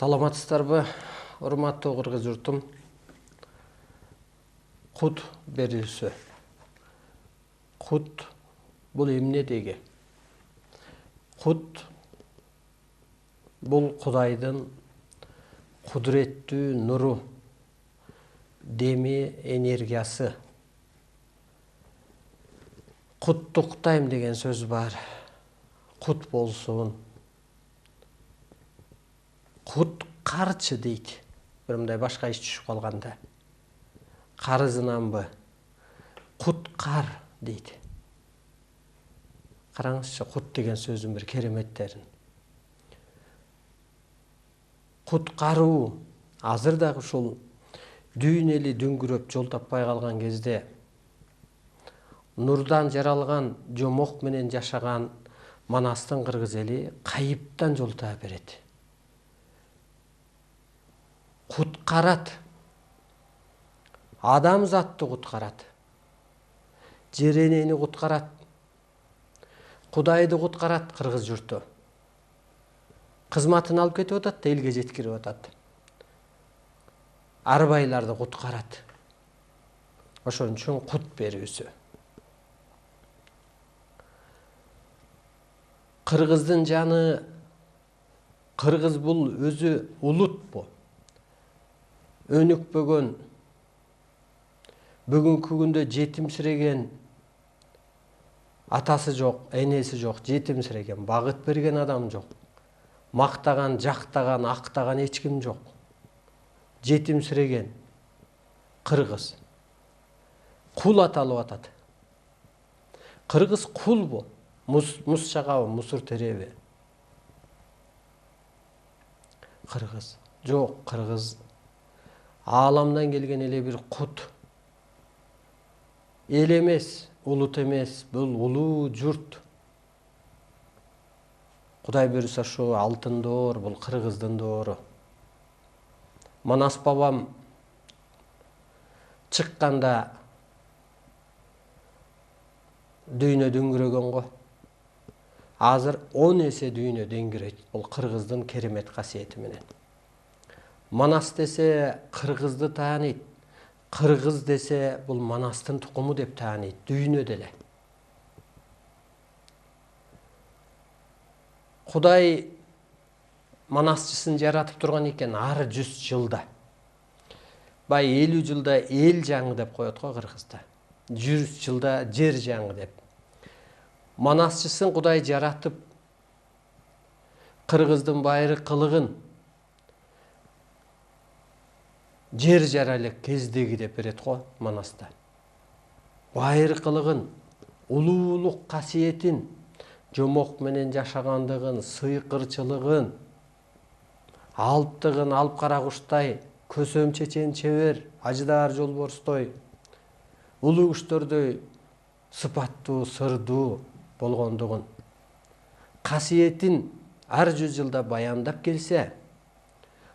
Саламатсыздарбы, урматтуу кыргыз журтум. Кут берүүсү. Кут бул эмне деги? Кут бул Кудайдын кудуреттүү нуру, деми, энергиясы. Куттуктайм деген сөз бар. Кут болсун. Кут карчы дейт. Бир мындай башка иш түшүп калганда. Карызынанбы? Кут кар дейт. Караңызчы, кут деген сөзүн бир кереметтерин. Кут каруу азыр дагы ушул дүйн эли дүңгүрөп жол таппай калган кезде нурдан жаралган жомок менен жашаган Манастын кыргыз эли кайыптан жол таап берет. Куткарат. Адамзатты куткарат. Жер энени куткарат. Кудайды куткарат кыргыз журту. Кызматын алып кетип атат да элге жеткирип атат. Арбайларды куткарат. Ошон үчүн кут берүүсү. Кыргыздын жаны, кыргыз бул өзү улут бу. Өнүкпөгөн, бүгүнкү күндө жетимсиреген, атасы жок, энеси жок, жетимсиреген, багыт берген адам жок. Мактаган, жактаган, актаган эч ким жок. Жетимсиреген кыргыз. Кул аталып атат. Кыргыз кул бу. Мус чагабы, мусур тереби. Кыргыз. Жок, кыргыз ааламдан келген эле бир кут. Эл эмес, улут эмес, бул улуу журт. Кудай буйруса ушу алтын доор, бул кыргыздын доору. Манас бабам чыкканда дүйнө дөңгүрөгөн го. Азыр 10 эсе дүйнө дөңгүрөйт. Бул кыргыздын керемет касиети менен. Манас десе кыргызды тааныйт. Кыргыз десе бул Манастын тукуму деп тааныйт. Дүйнө деле. Кудай Манасчысын жаратып турган экен ар 100 жылда. Бай 50 жылда эл жаңы деп коет го кыргызда. 100 жылда жер жаңы деп. Манасчысын Кудай жаратып кыргыздын байыры кылыгын жер жаралык кездеги деп берет го Манаста. Байыр кылыгын, улуулук касиетин, жомок менен жашагандыгын, сыйкырчылыгын, алыптыгын, алып кара куштай, көсөм чечен чебер, ажыдаар жолборстой, улуу куштөрдөй сыпаттуу, сырдуу болгондугун, касиетин ар 100 жылда баяндап келсе,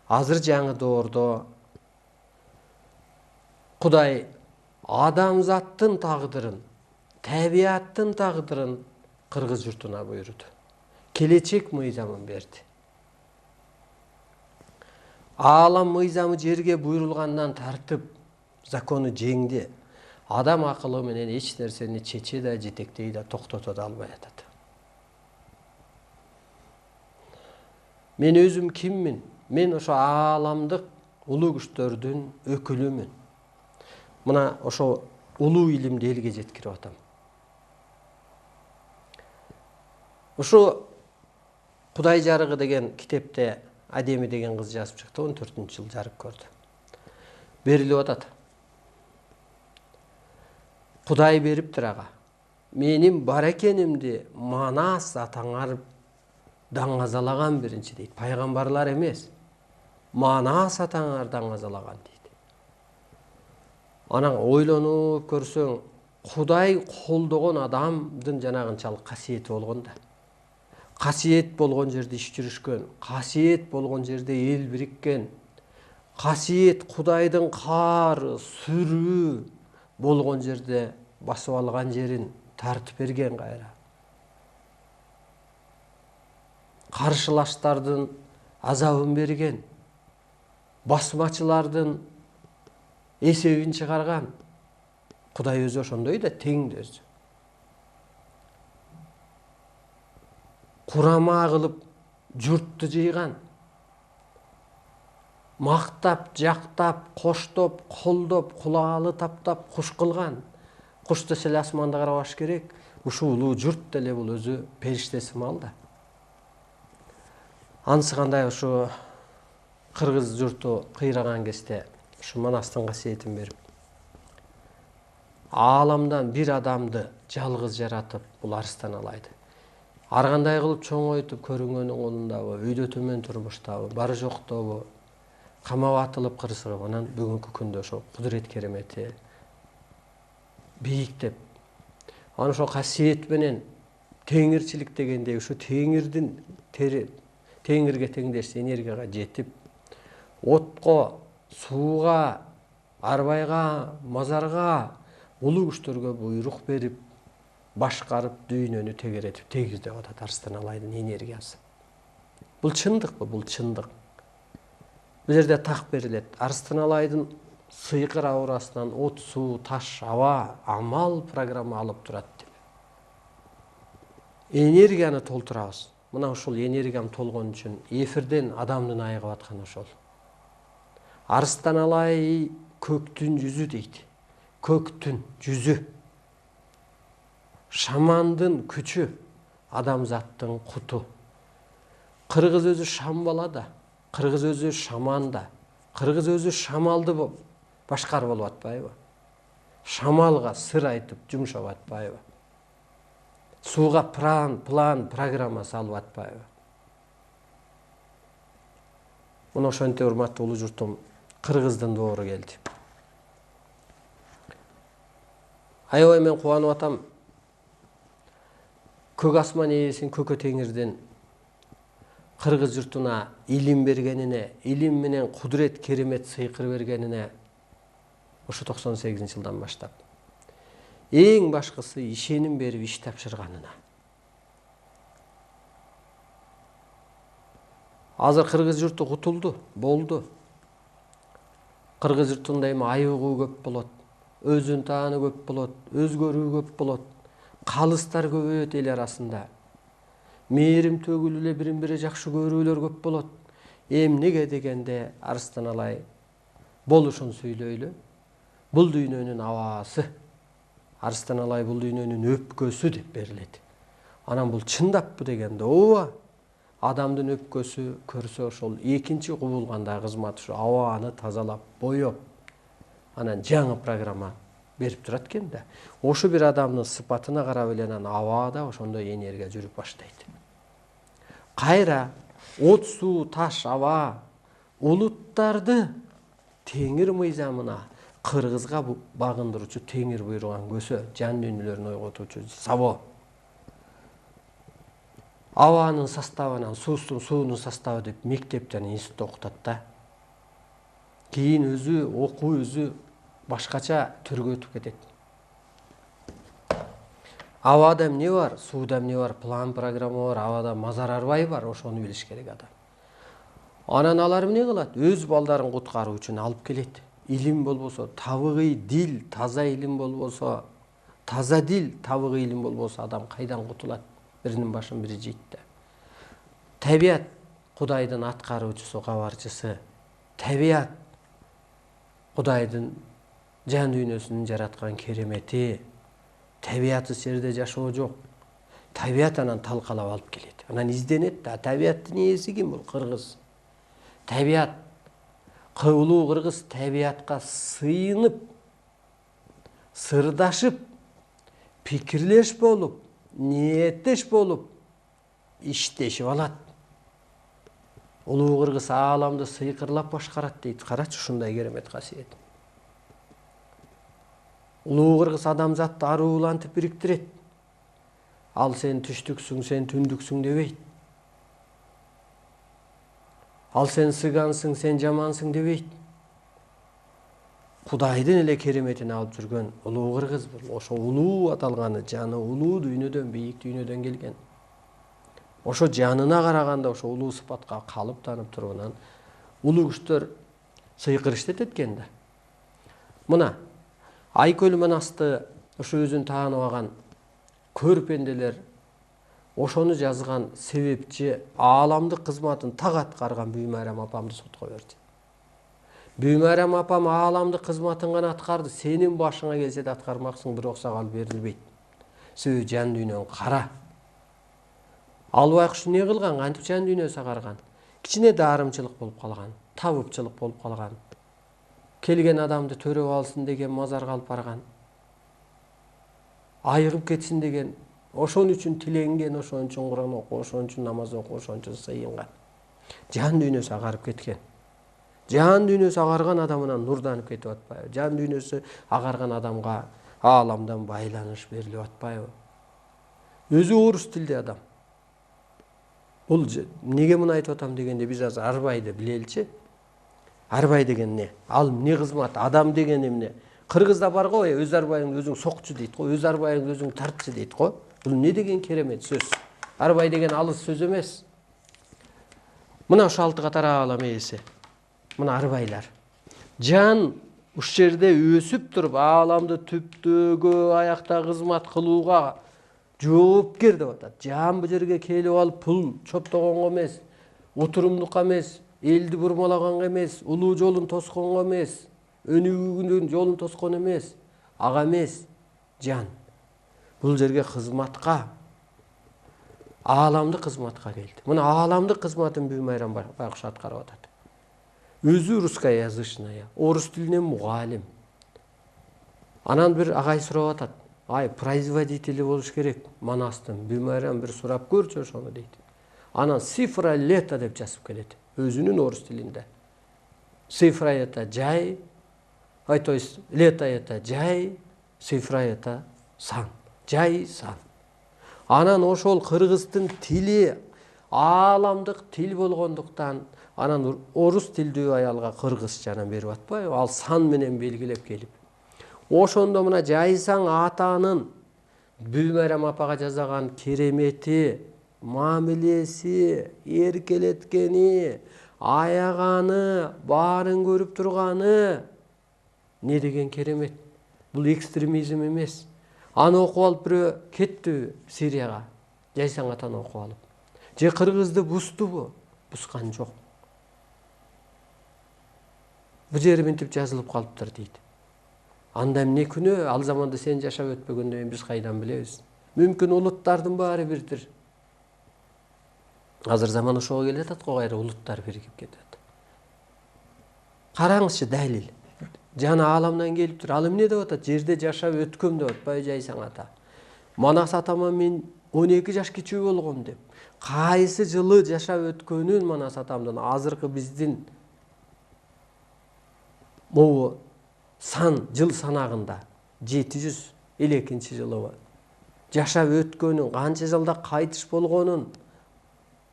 азыр жаңы доордо Кудай адамзаттын тагдырын, табияттын тагдырын кыргыз журтуна буйруду. Келечек мыйзамын берди. Аалам мыйзамы жерге буйрулгандан тартып, закону жеңди. Адам акылы менен эч нерсени чече да, жетектей да, токтото да албай атат. Мен өзүм киммин? Мен ошо ааламдык улуу күчтөрдүн өкүлүмүн. Мына ошо улуу илимди элге жеткирип атам. Ушу Кудай жарыгы деген китепте Адеми деген кыз жазып чыкты, 14-жыл жарык көрдү. Берилип атат. Кудай бериптир ага. Менин бар экенимди Манас атаңар даңазалаган биринчи дейт. Пайгамбарлар эмес. Манас атаңар даңазалаган дейт. Анан ойлонуп көрсөң, Кудай колдогон адамдын жанагынчалык касиети болгон да. Касиет болгон жерде иш жүрүшкөн, касиет болгон жерде эл бириккен, касиет Кудайдын каары, сүрүү болгон жерде басып алган жерин тартып берген кайра. Каршылаштардын азабын берген, басмачылардын эсебин чыгарган. Кудай өзү ошондой да, тең да өзү. Курама кылып журтту жыйган. Мактап, жактап, коштоп, колдоп, кулагалы таптап, куш кылган. Куш десе эле асманды карабаш керек. Ушул улуу журт деле бул өзү периштеси мал да. Анысы кандай ушу кыргыз журту кыйраган кезде ушу Манастын касиетин берип, ааламдан бир адамды жалгыз жаратып, бул Арыстан Алайды. Ар кандай кылып чоңойтуп көрүнгөнүн колундабы, өйдө төмөн турмуштабы, бар жоктобу, камап атылып кырсыгып, анан бүгүнкү күндө ошо кудурет керемети бийиктеп. Анан ошо касиет менен теңирчилик дегенде ушу теңирдин теңирге теңдеш энергияга жетип, отко, сууга, арбайга, мазарга, улуу күчтөргө буйрук берип, башкарып, дүйнөнү тегеретип, тегиздеп атат Арыстан Алайдын энергиясы. Бул чындыкпы? Бул чындык. Бул жерде так берилет. Арыстан Алайдын сыйкыр аурасынан от, суу, таш, аба, амал программа алып турат деп. Энергияны толтурабыз. Мына ушул энергиям толгон үчүн эфирден адамдын айыгып атканы ошол. Арыстан Алай көктүн жүзү дейт. Көктүн жүзү. Шамандын күчү, адамзаттын куту. Кыргыз өзү шам бала да, кыргыз өзү шаман да, кыргыз өзү шамалды башкар болуп атпайбы? Шамалга сыр айтып жумшап атпайбы? Сууга план, программа салып атпайбы? Мына ошентип урматтуу улуу журтум, кыргыздын доору келди. Аябай мен кубанып атам. Көк асман ээсин, көкө теңирдин кыргыз журтуна илим бергенине, илим менен кудурет керемет сыйкыр бергенине ошо 98-жылдан баштап эң башкысы ишеним берип иш тапшырганына. Азыр кыргыз журту кутулду, болду. Кыргыз журтунда эми айыгуу көп болот, өзүн тааны көп болот, өзгөрүү көп болот, калыстар көбөйөт эл арасында. Мээрим төгүлүп эле бирин бири жакшы көрүүлөр көп болот. Эмнеге дегенде Арыстан Алай болушун сүйлөйлү. Бул дүйнөнүн абасы. Арыстан Алай бул дүйнөнүн өпкөсү деп берилет. Анан бул чындаппы дегенде ооба. Адамдын өпкөсү көрсө ошол экинчи кубулганда кызмат ушу абаны тазалап, боёп, анан жаңы программа берип турат экен да. Ошо бир адамдын сыпатына карап эле анан абада ошондой энергия жүрүп баштайт. Кайра от, суу, таш, аба, улуттарды теңир мыйзамына, кыргызга багындыруучу теңир буйруган көсө, жан дүйнөлөрүн ойготуучу сабо. Абанын составынан, суунун составы деп мектептен, институтта окутат да. Кийин өзү окуу өзү башкача түргө өтүп кетет. Абада эмне бар, сууда эмне бар, план программа бар, абада мазар арбай бар, ошону билиш керек адам. Анан алар эмне кылат? Өз балдарын куткаруу үчүн алып келет. Илим болбосо, табыгый дил, таза илим болбосо, таза дил, табыгый илим болбосо адам кайдан кутулат? Биринин башын бири жейт да. Табият Кудайдын аткаруучусу, кабарчысы. Табият Кудайдын жан дүйнөсүнүн жараткан керемети. Табиятсыз жерде жашоо жок. Табият анан талкалап алып келет. Анан изденет да. Табияттын ээси ким? Бул кыргыз. Табият, улуу кыргыз табиятка сыйынып, сырдашып, пикирлеш болуп, ниеттеш болуп, иштешип алат. Улуу кыргыз ааламды сыйкырлап башкарат дейт. Карачы ушундай керемет касиет. Улуу кыргыз адамзатты аруулантып бириктирет. Ал сен түштүксүң, сен түндүксүң дебейт. Ал сен сыгансың, сен жамансың дебейт. Кудайдын эле кереметин алып жүргөн улуу кыргыз бул. Ошо улуу аталганы жаны улуу дүйнөдөн, бийик дүйнөдөн келген. Ошо жанына караганда ошо улуу сыпатка калыптанып туруп анан улуу күчтөр сыйкыр иштетет экен да. Мына Айкөл Манасты ошо өзүн таанып алган көрпенделер ошону жазган себепчи ааламдык кызматын так аткарган Бүймайрам апамды сотко берди. Бүймайрам апам ааламдык кызматын гана аткарды, сенин башыңа келсе да аткармаксың, бирок сага ал берилбейт. Себеби жан дүйнөң кара. Албайкуш эмне кылган, кантип жан дүйнө сагарган? Кичине дарымчылык болуп калган, табыпчылык болуп калган. Келген адамды төрөп алсын деген мазарга алып барган. Айыгып кетсин деген, ошон үчүн тиленген, ошон үчүн Куран окуп, ошон үчүн намаз окуп, ошон үчүн сыйынган. Жан дүйнөсү агарып кеткен. Жан дүйнөсү агарган адамынан нурданып кетип атпайбы? Жан дүйнөсү агарган адамга ааламдан байланыш берилип атпайбы? Өзү орус тилде адам. Бул неге муну айтып атам дегенде, биз азыр арбайды билеличи. Арбай деген не? Ал эмне кызмат? Адам деген эмне? Кыргызда бар го, өз арбайыңды өзүң сокчу дейт го, өз арбайыңды өзүң тартчы дейт го. Бул не деген керемет сөз? Арбай деген алыс сөз эмес. Мына ошо 6 катар аалам ээси. Мына арбайлар. Жан уш жерде өсүп туруп, ааламды түптөгө аякта кызмат кылууга жоопкер деп атат. Жан бул жерге келип алып пул чоптогонго эмес, отурумдукка эмес, элди бурмалаганга эмес, улуу жолун тосконго эмес, өнүгүүнүн жолун тоскон эмес, ага эмес. Жан бул жерге кызматка, ааламдык кызматка келди. Мына ааламдык кызматын Бүймайрам байкуш аткарып атат. Өзү русскоязычная, орус тилинен мугалим. Анан бир агай сурап атат. Ай, производители болуш керек Манастын. Бүймайрам бир сурап көрчү ошону дейт. Анан цифра лета деп жазып келет. Өзүнүн орус тилинде. Цифра это жай, то есть лето это жай, цифра это сан. Жай, сан. Анан ошол кыргыздын тили ааламдык тил болгондуктан, анан орус тилдүү аялга кыргызчаны берип атпайбы? Ал сан менен белгилеп келип. Ошондо мына жайсаң атанын Бүймайрам апага жасаган керемети, мамилеси, эркелеткени, аяганы, баарын көрүп турганы не деген керемет. Бул экстремизм эмес. Аны окуп алып бирөө кеттиби Сирияга? Жайсаң атаны окуп алып. Же кыргызды бустубу? Бускан жок. Бул жери мынтип жазылып калыптыр дейт. Анда эмне күнөө? Ал заманда сен жашап өтпөгөндөн биз кайдан билебиз? Мүмкүн улуттардын баары бирдир. Азыр заман ошого келе жатат го, кайра улуттар биригип кетет. Караңызчы далил. Жан ааламдан келиптир. Ал эмне деп атат? Жерде жашап өткөм деп атпайбы жайсаң ата? Манас атама мен 12 жаш кичүү болгом деп. Кайсы жылы жашап өткөнүн Манас атамдын азыркы биздин могу сан жыл санагында 752 жылы жашап өткөнүн, канча жылда кайтыш болгонун,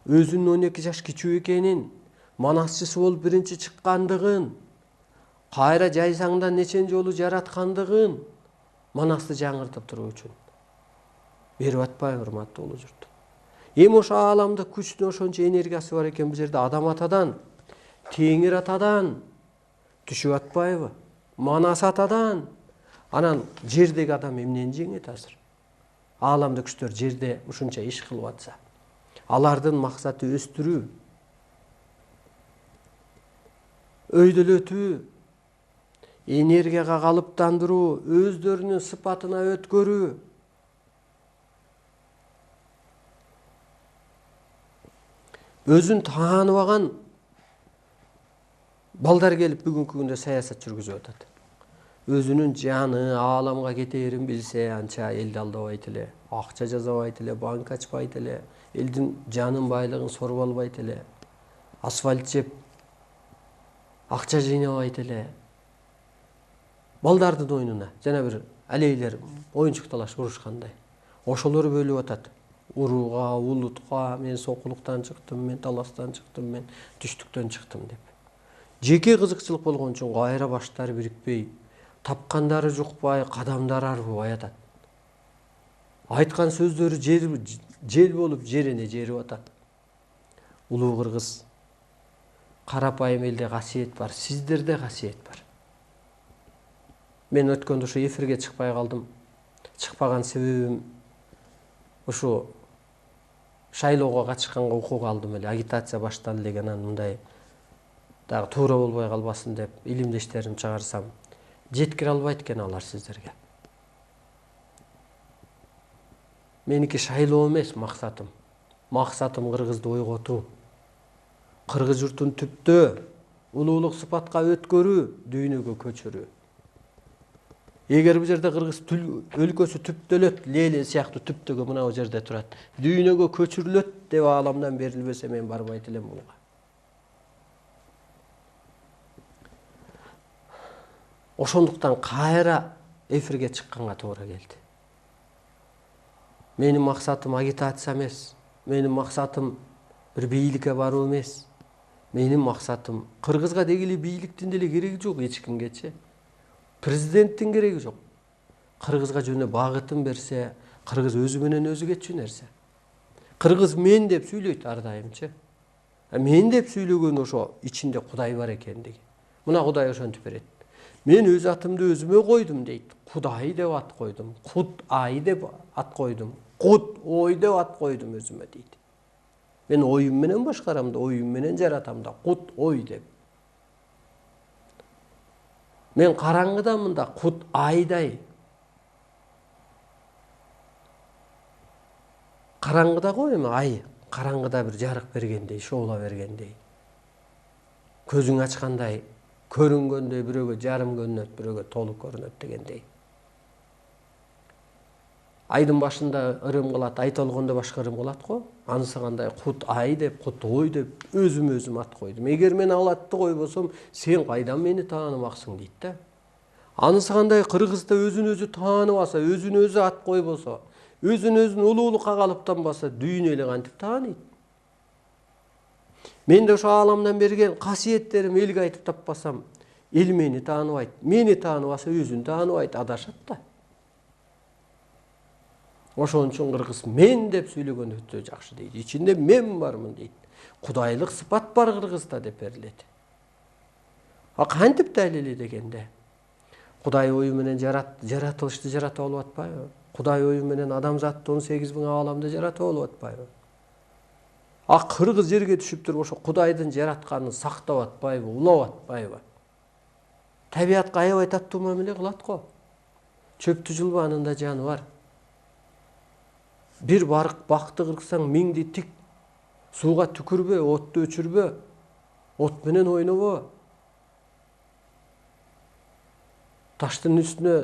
өзүнүн 12 жаш кичүү экенин, манасчысы болуп биринчи чыккандыгын, кайра жайсаңдан нечен жолу жараткандыгын Манасты жаңыртып туруу үчүн берип атпайбы, урматтуу улуу журт? Эми ошо ааламда күчтүн ошончо энергиясы бар экен, бул жерде адам атадан, Теңир атадан түшүп атпайбы? Манас атадан. Анан жердеги адам эмнени жеңет азыр? Ааламда күчтөр жерде ушунча иш кылып атса, алардын максаты өстүрүү, өйдөлөтүү, энергияга калыптандыруу, өздөрүнүн сыпатына өткөрүү. Өзүн таанып алган балдар келип бүгүнкү күндө саясат жүргүзүп атат. Өзүнүн жаны ааламга кетээрин билсе, анча элди алдабайт эле, акча жасабайт эле, банк ачпайт эле, элдин жанын байлыгын соруп албайт эле, асфальт жеп акча жыйнабайт эле. Балдардын оюнуна жана бир алейлер оюнчук талаш урушкандай. Ошолор бөлүп атат. Урууга, улутка, мен сокулуктан чыктым, мен таластан чыктым, мен түштүктөн чыктым деп. Жеке кызыкчылык болгон үчүн кайра баштары бирикпей, тапкандары жукпай, кадамдары арбыбай атат. Айткан сөздөрү жел болуп жерине жерип атат. Улуу кыргыз карапайым элде касиет бар, сиздерде касиет бар. Мен өткөндө ушу эфирге чыкпай калдым. Чыкпаган себебим ушу шайлоого катышканга укук алдым эле, агитация башталды деген, анан мындай дагы туура болбой калбасын деп илимдештеримди чыгарсам, жеткире албайт экен алар сиздерге. Меники шайлоо эмес максатым. Максатым кыргызды ойготуу. Кыргыз журтун түптөө, улуулук сыпатка өткөрүү, дүйнөгө көчүрүү. Эгер бул жерде кыргыз өлкөсү түптөлөт, Леле сыяктуу түптөгө мына бул жерде турат, дүйнөгө көчүрүлөт деп ааламдан берилбесе мен барбайт элем буга. Ошондуктан кайра эфирге чыкканга туура келди. Менин максатым агитация эмес, менин максатым бир бийликке баруу эмес. Менин максатым кыргызга дегили бийликтин деле кереги жок эч кимгечи. Президенттин кереги жок. Кыргызга жөнү багытын берсе, кыргыз өзү менен өзү кетчү нерсе. Кыргыз мен деп сүйлөйт ар дайымчы. Мен деп сүйлөгөн ошо ичинде Кудай бар экендиги. Мына Кудай ошентип берет. Мен өз атымды өзүмө койдум дейт. Кудай деп ат койдум. Кут ай деп ат койдум. Кут ой деп ат койдум өзүмө дейт. Мен оюм менен башкарам да, оюм менен жаратам да, кут ой деп. Мен караңгыдамын да, кут айдай. Караңгыда го эми ай, караңгыда бир жарык бергендей, шоола бергендей. Көзүң ачкандай, көрүнгөндөй бирөөгө жарым көрүнөт, бирөөгө толук көрүнөт дегендей. Айдын башында ырым кылат, ай толгондо башка ырым кылат го. Анысы кандай кут ай деп, кут ой деп өзүм ат койдум. Эгер мен ал атты койбосом, сен кайдан мени таанымаксың дейт да. Анысы кандай кыргызда өзүн өзү тааныбаса, өзүн өзү ат койбосо, өзүн өзүн улуулукка калыптанбаса, дүйнө эле кантип тааныйт? Мен де ошо ааламдан берген касиеттерим элге айтып таппасам, эл мени тааныбайт. Мени тааныбаса, өзүн тааныбайт, адашат да. Ошон үчүн кыргыз мен деп сүйлөгөн өтө жакшы дейт. Ичинде мен бармын дейт. Кудайлык сыпат бар кыргызда деп берилет. Кантип далили дегенде? Кудай ою менен жаратылышты жаратып алып атпайбы? Кудай ою менен адамзатты 18.000 ааламда жаратып алып атпайбы? Кыргыз жерге түшүп туруп ошо Кудайдын жаратканын сактап атпайбы, улап атпайбы? Табиятка аябай таттуу мамиле кылат го. Чөптү жылба, анында жаны бар. Бир барык бакты кырксаң миңди тик, сууга түкүрбө, отту өчүрбө, от менен ойнобо. Таштын үстүнө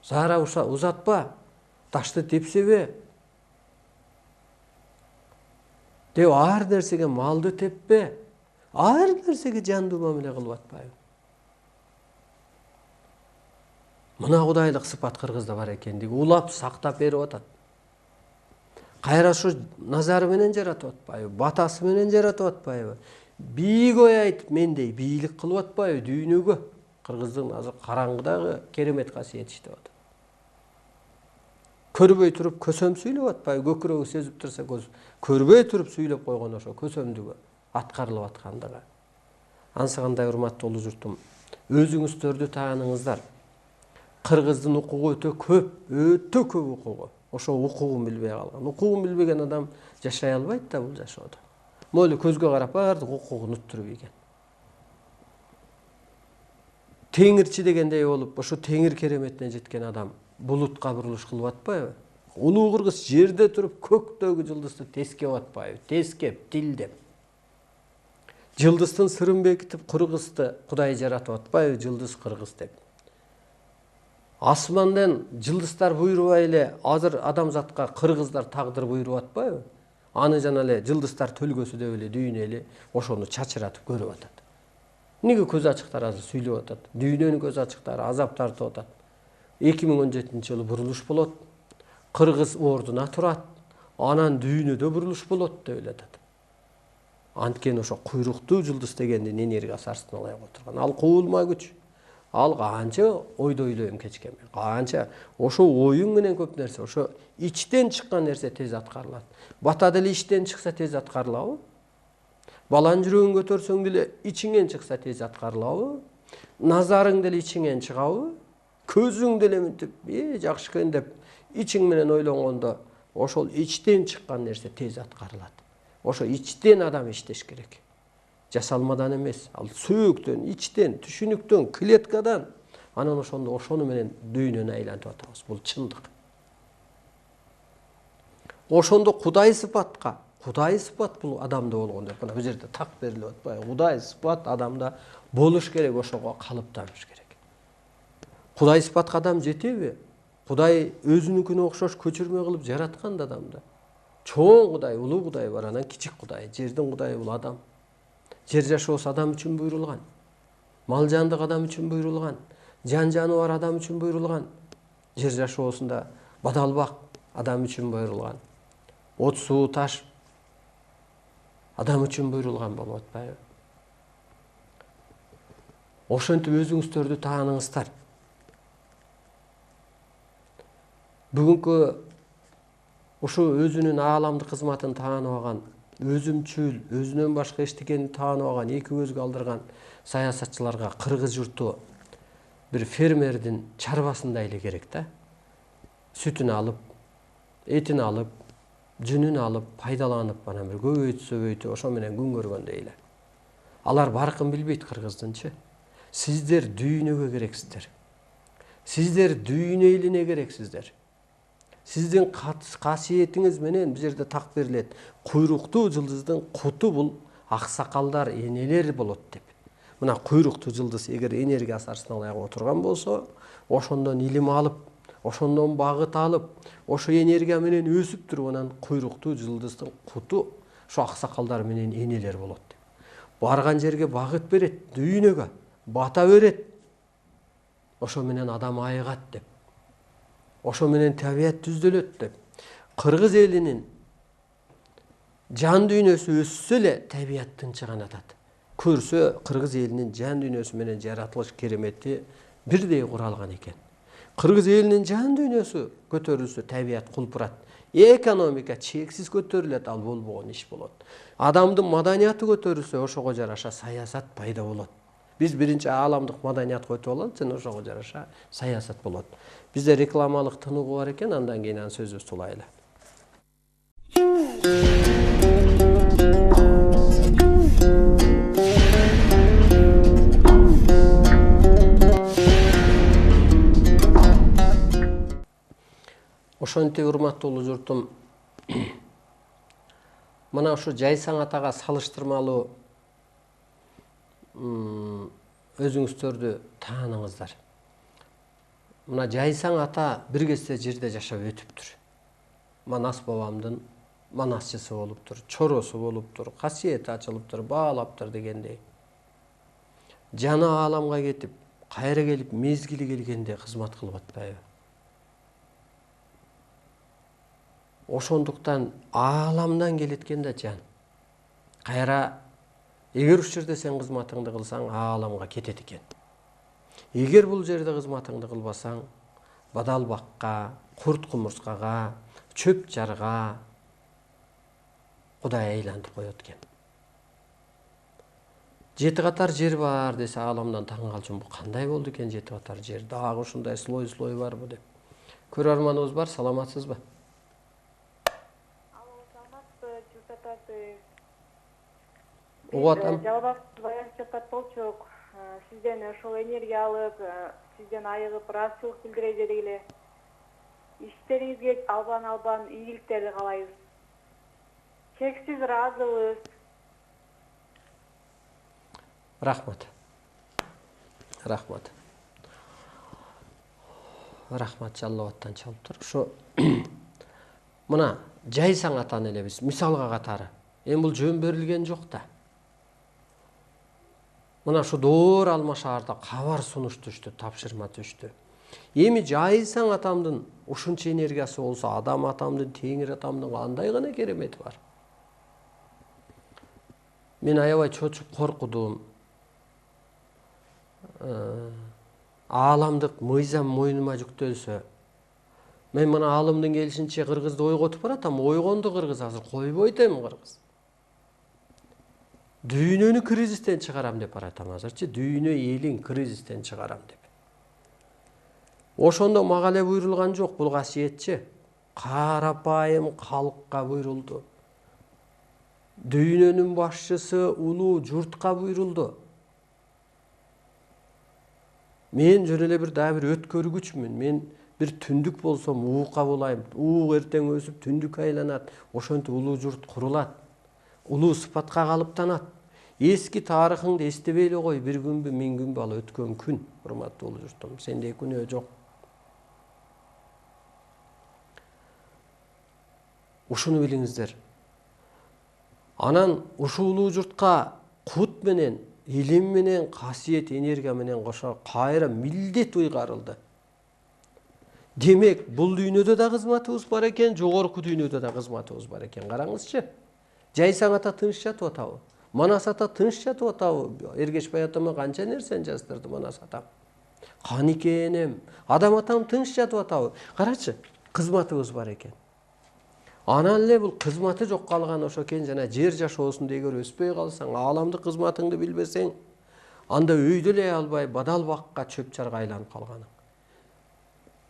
зара узатпа, ташты тепсебе. Деп ар нерсеге малды теппе, ар нерсеге жандуу мамиле кылып атпайбы? Мына кудайлык сыпат кыргызда бар экендиги улап сактап берип атат. Кайра ошо назары менен жаратып атпайбы, батасы менен жаратып атпайбы? Бийик ой айтып мендей бийлик кылып атпайбы дүйнөгө? Кыргыздын азыр караңгыдагы керемет касиети иштеп атат. Көрбөй туруп көсөм сүйлөп атпайбы? Көкүрөгү сезип турса көрбөй туруп сүйлөп койгон ошо көсөмдүгү аткарылып аткандыгы. Анысы кандай урматтуу улуу журтум, өзүңүздөрдү тааныңыздар. Кыргыздын укугу өтө көп укугу. Ошо укугун билбей калган. Укугун билбеген адам жашай албайт да бул жашоодо. Моле көзгө карап бардык укугун уттуруп ийген. Теңирчи дегендей болуп, ошо теңир кереметине жеткен адам булутка бурулуш кылып атпайбы? Улуу кыргыз жерде туруп көктөгү жылдызды тескеп атпайбы? Тескеп, тилдеп. Жылдыздын сырын бекитип кыргызды Кудай жаратып атпайбы? Жылдыз кыргыз деп. Асмандан жылдыздар буйрубай эле азыр адамзатка кыргыздар тагдыр буйруп атпайбы? Аны жана эле жылдыздар төлгөсү деп эле дүйнө эле ошону чачыратып көрүп атат. Эмнеге көз ачыктар азыр сүйлөп атат? Дүйнөнүн көз ачыктары азап тартып атат. 2017-жылы бурулуш болот. Кыргыз ордуна турат. Анан дүйнөдө бурулуш болот деп эле атат. Анткени ошо куйруктуу жылдыз дегендин энергиясы астына алай отурган. Ал куулма күч. Ал канча ойдо ойлойм кечке мен. Канча ошо оюң менен көп нерсе, ошо ичтен чыккан нерсе тез аткарылат. Бата деле ичтен чыкса тез аткарылабы? Балан жүрөгүн көтөрсөң деле ичиңен чыкса тез аткарылабы? Назарың деле ичиңен чыгабы? Көзүң деле мынтип жакшы экен деп ичиң менен ойлонгондо ошол ичтен чыккан нерсе тез аткарылат. Ошо ичтен адам иштеш керек. Жасалмадан эмес, ал сөөктөн, ичтен, түшүнүктөн, клеткадан. Анан ошону менен дүйнөнү айлантып атабыз. Бул чындык. Ошондо Кудай сыпатка, Кудай сыпат бул адамда болгондо, мына бул жерде так берилип атпайбы? Кудай сыпат адамда болуш керек, ошого калыптаныш керек. Кудай сыпатка адам жетеби? Кудай өзүнүкүнө окшош көчүрмө кылып жараткан да адамды. Чоң Кудай, улуу Кудай бар, анан кичик Кудай. Жердин Кудайы бул адам. Жер жашоосу адам үчүн буйрулган. Мал жандык адам үчүн буйрулган. Жан жаныбар адам үчүн буйрулган. Жер жашоосунда бадалбак адам үчүн буйрулган. От, суу, таш адам үчүн буйрулган болуп атпайбы? Ошентип өзүңүздөрдү тааныңыздар. Бүгүнкү ушу өзүнүн ааламдык кызматын тааныбаган, өзүмчүл, өзүнөн башка эчтекени тааныбаган, эки көзгө алдырган саясатчыларга кыргыз журту бир фермердин чарбасындай эле керек да. Сүтүн алып, этин алып, жүнүн алып, пайдаланып, анан бир көбөйтүп ошо менен күн көргөндөй эле. Алар баркын билбейт кыргыздынчы. Сиздер дүйнөгө керексиздер. Сиздер дүйнө элине керексиздер. Сиздин касиетиңиз менен бул жерде так берилет. Куйруктуу жылдыздын куту бул аксакалдар, энелер болот деп. Мына куйруктуу жылдыз эгер энергия сарсыналай отурган болсо, ошондон илим алып, ошондон багыт алып, ошо энергия менен өсүп туруп, анан куйруктуу жылдыздын куту ошо аксакалдар менен энелер болот деп. Барган жерге багыт берет, дүйнөгө бата берет. Ошо менен адам айыгат деп. Ошо менен табият түздөлөт деп. Кыргыз элинин жан дүйнөсү өссө эле табият тынчыганатат. Көрсө кыргыз элинин жан дүйнөсү менен жаратылыш керемети бирдей куралган экен. Кыргыз элинин жан дүйнөсү көтөрүлсө табият кулпурат. Экономика чексиз көтөрүлөт, ал болбогон иш болот. Адамдын маданияты көтөрүлсө ошого жараша саясат пайда болот. Биз биринчи ааламдык маданиятка өтүп алалы, жана ошого жараша саясат болот. Бизде рекламалык тыныгуу бар экен, андан кийин анын сөзүбүздү улайлы. Ошентип урматтуулуу журтум, мына ушу Жайсаң атага салыштырмалуу өзүңүздөрдү тааныңыздар. Мына Жайсаң ата бир кезде жерде жашап өтүптүр. Манас бабамдын манасчысы болуптур, чоросу болуптур, касиети ачылыптыр, баалаптыр дегендей. Жаны ааламга кетип, кайра келип мезгили келгенде кызмат кылып атпайбы? Ошондуктан ааламдан келет экен да жан. Кайра эгер ушул жерде сен кызматыңды кылсаң, ааламга кетет экен. Эгер бул жерде кызматыңды кылбасаң, бадалбакка, курт-кумурскага, чөп жарга Кудай айлантып коет экен. 7 катар жер бар десе ааламдан таң калчумун. Бу кандай болду экен 7 катар жер? Дагы ушундай слой барбы деп. Көрөрманыбыз бар, саламатсызбы? Жалбактуу баянчыкат болчок. Сизден ошол энергия алып, сизден айыгып, ыраазычылык билдире дегиле. Иштериңизге албан ийгиликтерди каалайбыз. Чексиз ыраазыбыз. Рахмат. Рахмат. Рахмат Жаллабаттан чалып тур. Ошо мына Жайсаң атаны эле биз мисалга катары. Эми бул жөн берилген жок да. Мына шу Доор Алма шаарда кабар сунуш түштү, тапшырма түштү. Эми Жайсаң атамдын ушунча энергиясы болсо, адам атамдын, Теңир атамдын кандай гана керемети бар. Мен аябай чочуп коркудум. Ааламдык мыйзам мойнума жүктөлсө, мен мына алымдын келишинче кыргызды ойготуп баратам. Ойгонду кыргыз, азыр койбойт эми кыргыз. Дүйнөнү кризистен чыгарам деп баратам азырчы. Дүйнө элин кризистен чыгарам деп. Ошондо мага эле буйрулган жок бул касиетчи. Карапайым калкка буйрулду. Дүйнөнүн башчысы улуу журтка буйрулду. Мен жөн эле бир өткөргүчмүн. Мен бир түндүк болсом уука болайм. Уук эртең өсүп түндүк айланат. Ошентип улуу журт курулат. Улуу сыпатка калыптанат. Эски тарыхыңды эстебей эле кой, бир күнбү, 1000 күнбү ал өткөн күн, урматтуу улуу журтум. Сенде күнөө жок. Ушуну билиңиздер. Анан ушул улуу журтка кут менен, илим менен, касиет, энергия менен кошо кайра милдет уйгарылды. Демек, бул дүйнөдө да кызматыбыз бар экен, жогорку дүйнөдө да кызматыбыз бар экен. Караңызчы. Жайсаң ата тыныч жатып атабы? Манас ата тыныч жатып атабы? Эргешбай атама канча нерсени жаздырды Манас атам. Каникенем, Адам атам тыныч жатып атабы? Карачы, кызматыбыз бар экен. Анан эле бул кызматы жок калган ошо экен, жана жер жашоосунда эгер өспөй калсаң, ааламдык кызматыңды билбесең, анда өйдө эле албай бадал бакка чөп чарга айланып калганың.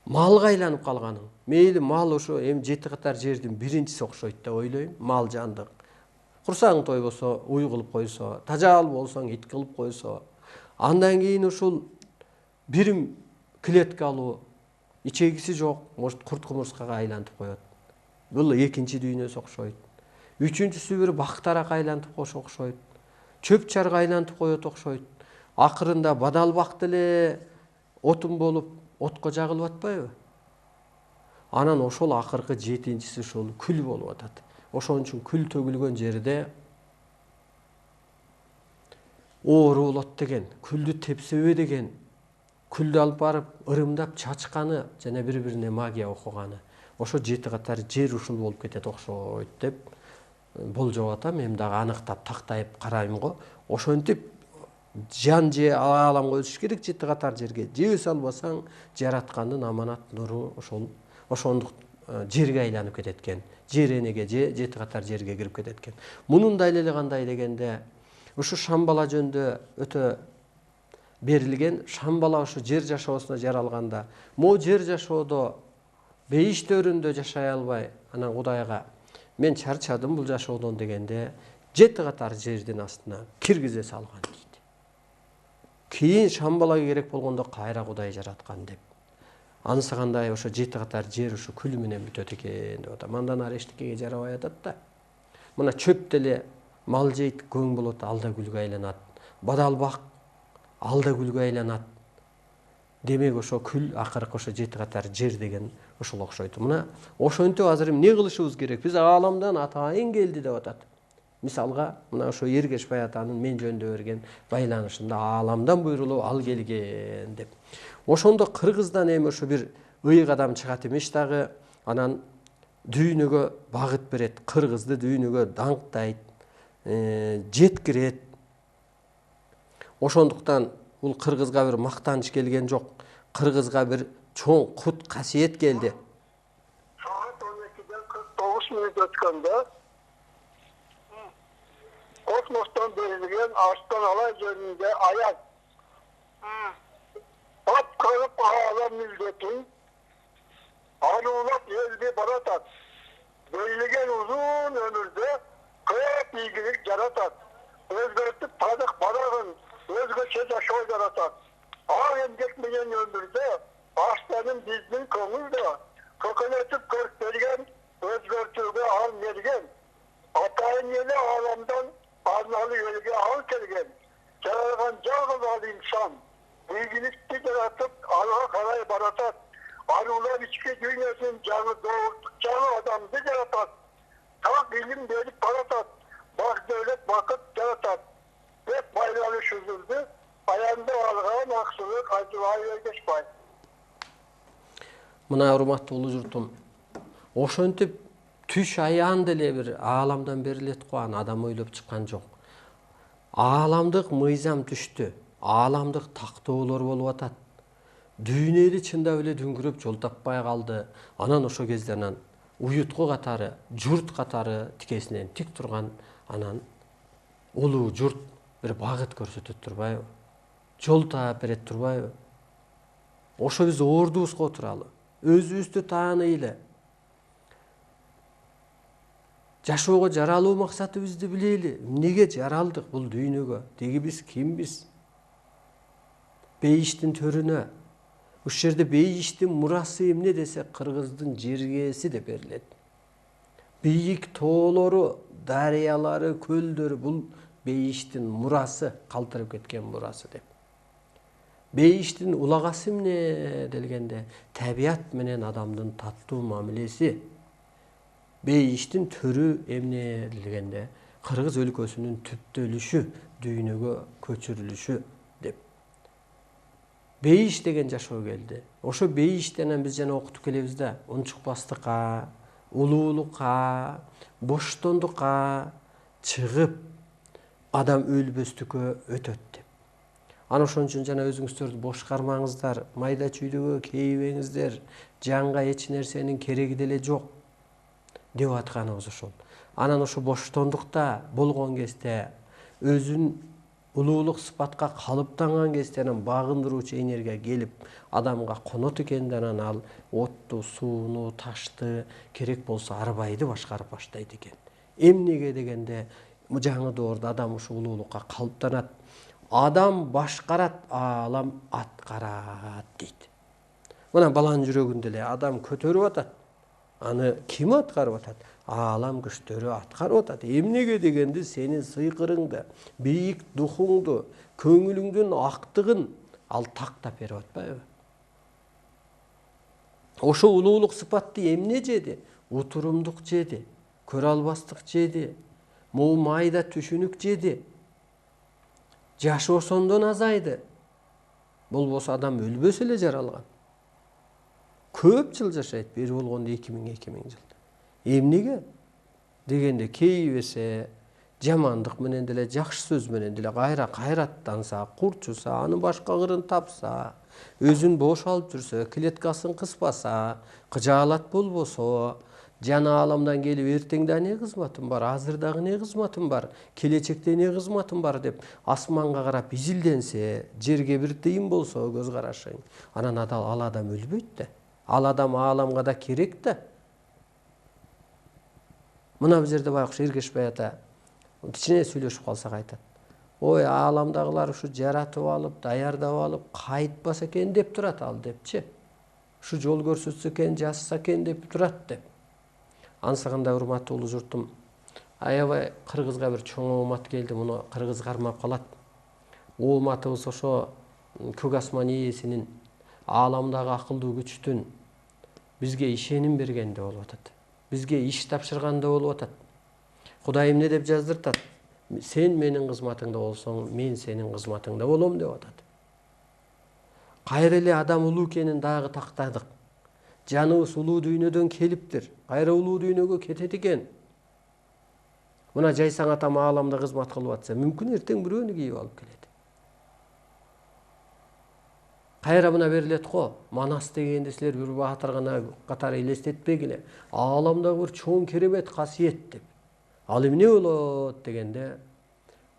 Малга айланып калганың. Мейли мал ошо эми 7 катар жердин биринчиси окшойт деп ойлойм. Мал жандык. Курсаң тойбосо уй кылып койсо, тажал болсоң ит кылып койсо, андан кийин ушул бирим клеткалуу, ичегиси жок, может курт кумурскага айлантып коет. Бул экинчи дүйнөсү окшойт. Үчүнчүсү бир бактарак айлантып окшойт. Чөп чарга айлантып коет окшойт. Акырында бадал бакты эле отун болуп отко жагылып атпайбы? Анан ошол акыркы 7-нчиси ушул күл болуп атат. Ошон үчүн күл төгүлгөн жерде оору болот деген, күлдү тепсебе деген, күлдү алып барып ырымдап чачканы жана бири-бирине магия окуганы. Ошо 7 катар жер ушул болуп кетет окшойт деп болжоп атам. Эми дагы аныктап тактайып карайм го. Ошентип жан же ааламга өтүш керек 7 катар жерге. Же өсө албасаң, жараткандын аманат нуру ошондук жерге айланып кетет экен. Жер энеге же 7 катар жерге кирип кетет экен. Мунун далили кандай дегенде, ушу Шамбала жөнүндө өтө берилген. Шамбала ушу жер жашоосуна жаралганда, могу жер жашоодо бейиш төрүндө жашай албай, анан Кудайга мен чарчадым бул жашоодон дегенде 7 катар жердин астына киргизе салган дейт. Кийин Шамбалага керек болгондо кайра Кудай жараткан деп. Анысы кандай ошо 7 катар жер ушу күл менен бүтөт экен деп атам. Андан ары эчтекеге жарабай атат да. Мына чөп деле мал жейт, көң болот, алда күлгө айланат. Бадал бак алда күлгө айланат. Демек ошо күл акыркы ошо 7 катар жер деген ушул окшойт. Мына ошентип азыр эмне кылышыбыз керек? Биз ааламдан атайын келди деп атат. Мисалга, мына ошо Эргешбай атанын мен жөнүндө берген байланышында ааламдан буйрулуп ал келген деп. Ошондо кыргыздан эми ошо бир ыйык адам чыгат эмеш дагы, анан дүйнөгө багыт берет, кыргызды дүйнөгө даңктайт, жеткирет. Ошондуктан бул кыргызга бир мактаныч келген жок. Кыргызга бир чоң кут касиет келди. Saat 12'den 49 minut ötkende kosmostan verilgen Arslan Alay yönünde ayak at kalıp ağalar milletin anulap yeldi baratat verilgen uzun ömürde kıyap ilgilik yaratat özgürtüp tadık barağın özgürçe yaşoy yaratat ağın geçmeyen ömürde Arslan'ın biznin konulda kokonatip göstergen özgürtüğü al vergen atayın yeni alamdan arnalı yölge al kelgen çağırgan cağıl insan bilgilikti yaratıp Allah'a karayı baratat arılar içki dünyasının canı doğurttukçanı adamdı yaratat tak ilim verip baratat bak devlet vakıt yaratat hep bayrağı süzüldü ayağında alğan aksılık acıvayı Ergешбай. Мына урматтуу улуу журтум, ошентип түш аян деле бир ааламдан берилет го, аны адам ойлоп чыккан жок. Ааламдык мыйзам түштү, ааламдык тактоолор болуп атат. Дүйнө эли чындап эле дүңгүрөп жол таппай калды. Анан ошо кезде анан уютку катары, журт катары тикесинен тик турган анан улуу журт бир багыт көрсөтө турбайбы, жол таап берет турбайбы? Ошо биз ордубузга отуралы, өзүбүздү тааныйлы, жашоого жаралуу максатыбызды билели. Эмнеге жаралдык бул дүйнөгө? Деги биз кимбиз? Бейиштин төрүнө. Ушул жерде бейиштин мурасы эмне десе, кыргыздын жергеси деп берилет. Бийик тоолору, дарыялары, көлдөрү бул бейиштин мурасы, калтырып кеткен мурасы деп. Бейиштин улагасы эмне делгенде, табият менен адамдын таттуу мамилеси. Бейиштин төрү эмне делгенде, кыргыз өлкөсүнүн түптөлүшү, дүйнөгө көчүрүлүшү деп. Бейиш деген жашоо келди. Ошо бейиштен биз жана окутуп келебиз да, унчукпастыкка, улуулукка, боштондукка чыгып, адам өлбөстүккө өтөт деп. Ана ошон үчүн жана өзүңүздөрдү бошкармаңыздар, майда чүйдөгө кейбеңиздер, жанга эч нерсенин кереги деле жок деп атканыбыз ошол. Анан ошо боштондукта болгон кезде, өзүн улуулук сыпатка калыптанган кезде багындыруучу энергия келип, адамга конот экенде, анан ал отту, сууну, ташты, керек болсо арбайды башкарып баштайт экен. Эмнеге дегенде, жаңы доордо адам ушу улуулукка калыптанат. Адам башкарат, аалам аткарат дейт. Мына баланын жүрөгүндө эле адам көтөрүп атат. Аны ким аткарып атат? Аалам күчтөрү аткарып атат. Эмнеге дегенде, сенин сыйкырыңды, бийик духуңду, көңүлүңдүн актыгын ал тактап берип атпайбы? Ошо улуулук сыпатты эмне жеди? Утурумдук жеди, көрө албастык жеди, могу майда түшүнүк жеди. Жашоосондон азайды. Болбосо адам өлбөсө эле жаралган. Көп жыл жашайт, бери болгондо 2000 жылда. Эмнеге дегенде, кейбесе жамандык менен деле, жакшы сөз менен деле кайраттанса, курчуса, анын башка кырын тапса, өзүн бош алып жүрсө, клеткасын кыспаса, кыжаалат болбосо, жана ааламдан келип эртең да эмне кызматым бар, азыр дагы эмне кызматым бар, келечекте эмне кызматым бар деп асманга карап изилденсе, жерге бир тыйын болсо көз карашың, анан ал адам өлбөйт да. Ал адам ааламга да керек да. Мына бул жерде байкуш Эргешбай ата кичине сүйлөшүп калсак айтат. Ой, ааламдагылар ушу жаратып алып, даярдап алып, кайтпаса экен деп турат ал депчи. Ушу жол көрсөтсө экен, жазса экен деп турат деп. Ансыгында урматтуу улуу журтум, аябай кыргызга бир чоң оомат келди, муну кыргыз кармап калат. Ооматыбыз ошо көк асман ээсинин, ааламдагы акылдуу күчтүн бизге ишеним бергенде болуп атат. Бизге иш тапшырганда болуп атат. Кудай эмне деп жаздыртат? Сен менин кызматыңда болсоң, мен сенин кызматыңда болом деп атат. Кайра эле адам улуу экенин дагы тактадык. Жаныбыз улуу дүйнөдөн келиптир. Кайра улуу дүйнөгө кетет экен. Мына жайсаң атам ааламда кызмат кылып атса, мүмкүн эртең бирөөнү кийип алып келет. Кайра мына берилет го, Манас дегенде силер бир баатыр гана катары элестетпегиле. Ааламдагы бир чоң керемет касиет деп. Ал эмне болот дегенде,